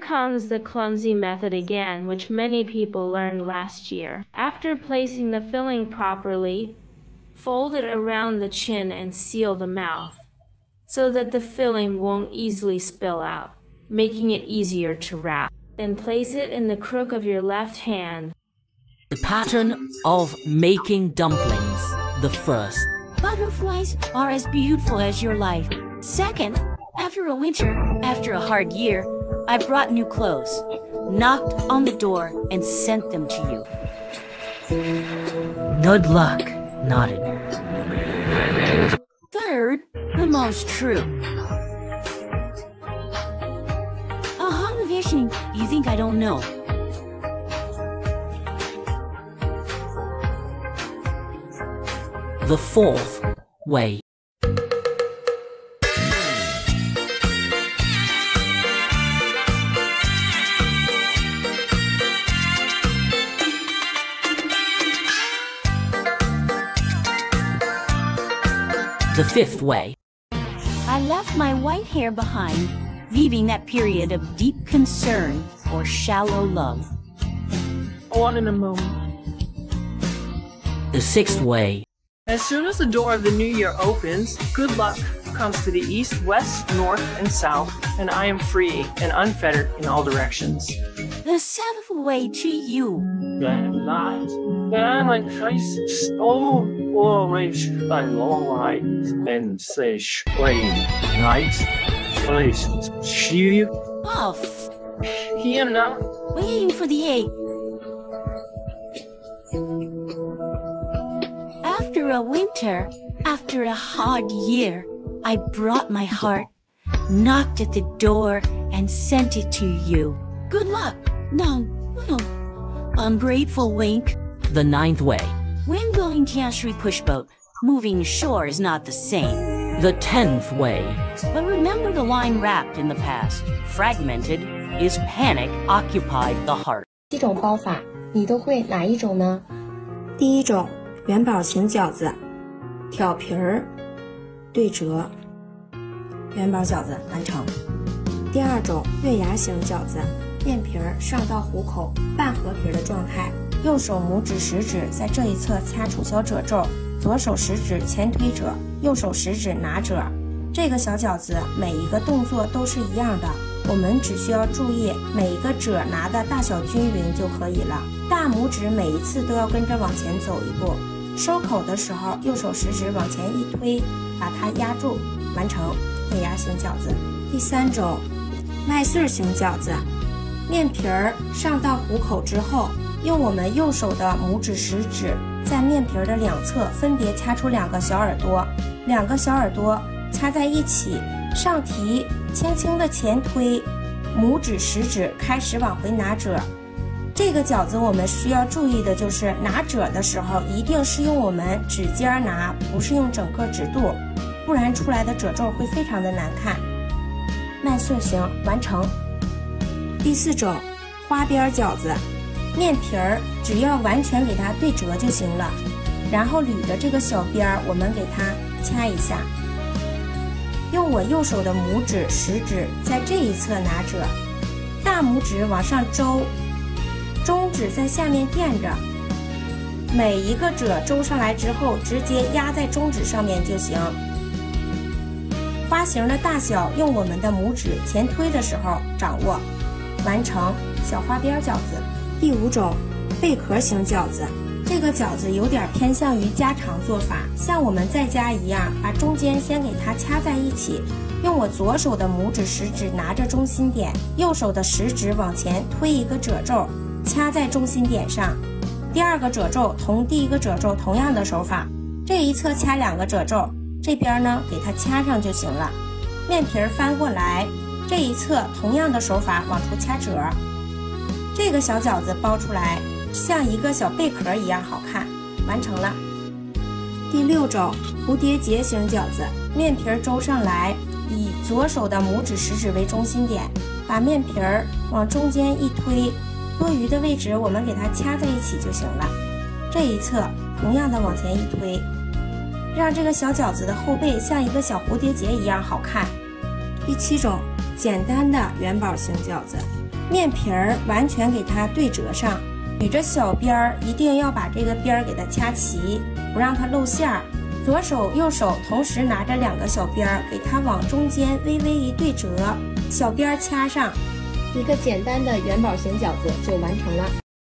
comes the clumsy method again, which many people learned last year. After placing the filling properly, fold it around the chin and seal the mouth so that the filling won't easily spill out, making it easier to wrap. Then place it in the crook of your left hand. The pattern of making dumplings. The first. Butterflies are as beautiful as your life. Second, after a winter, after a hard year, I brought new clothes, knocked on the door, and sent them to you. Good luck, nodded. Third, the most true. Vision, you think I don't know? The fourth way. The fifth way. I left my white hair behind, leaving that period of deep concern or shallow love. All in a moment. The sixth way. As soon as the door of the new year opens, good luck comes to the east, west, north, and south, and I am free and unfettered in all directions. The seventh way to you. Then light, then I trace all orange and long light, and say spring, night, place, she, Off. here now. Waiting for the eight. After a winter, after a hard year, I brought my heart, knocked at the door, and sent it to you. Good luck. No. Ungrateful wink. The ninth way. When going Tianshi pushboat, moving shore is not the same. The 10th way. But remember the line wrapped in the past. Fragmented is panic occupied the heart. 7种包法，你都会哪一种呢？第一种，元宝型饺子，挑皮儿，对折，元宝饺子完成。第二种，月牙形饺子，面皮儿上到虎口，半合皮的状态，右手拇指食指在这一侧掐出小褶皱，左手食指前推褶，右手食指拿褶。这个小饺子每一个动作都是一样的，我们只需要注意每一个褶拿的大小均匀就可以了。大拇指每一次都要跟着往前走一步，收口的时候右手食指往前一推，把它压住，完成月牙形饺子。第三种，麦穗形饺子，面皮儿上到虎口之后，用我们右手的拇指食指在面皮儿的两侧分别掐出2个小耳朵，2个小耳朵掐在一起，上提，轻轻的前推，拇指食指开始往回拿褶。这个饺子我们需要注意的就是拿褶的时候一定是用我们指尖拿，不是用整个指肚，不然出来的褶皱会非常的难看。麦穗形完成。第四种，花边饺子，面皮儿只要完全给它对折就行了，然后捋的这个小边儿我们给它掐一下，用我右手的拇指食指在这一侧拿褶，大拇指往上周，中指在下面垫着，每一个褶周上来之后直接压在中指上面就行。花形的大小用我们的拇指前推的时候掌握，完成小花边饺子。第五种，贝壳形饺子，这个饺子有点偏向于家常做法，像我们在家一样，把中间先给它掐在一起，用我左手的拇指食指拿着中心点，右手的食指往前推一个褶皱，掐在中心点上。第二个褶皱同第一个褶皱同样的手法，这一侧掐2个褶皱，这边呢给它掐上就行了。面皮儿翻过来，这一侧同样的手法往出掐褶。这个小饺子包出来像一个小贝壳一样好看，完成了。第六种，蝴蝶结形饺子，面皮儿周上来，以左手的拇指食指为中心点，把面皮儿往中间一推，多余的位置我们给它掐在一起就行了。这一侧同样的往前一推，让这个小饺子的后背像一个小蝴蝶结一样好看。第七种，简单的元宝型饺子，面皮儿完全给它对折上，捋着小边儿，一定要把这个边儿给它掐齐，不让它露馅儿。左手右手同时拿着2个小边儿，给它往中间微微一对折，小边儿掐上，一个简单的元宝型饺子就完成了。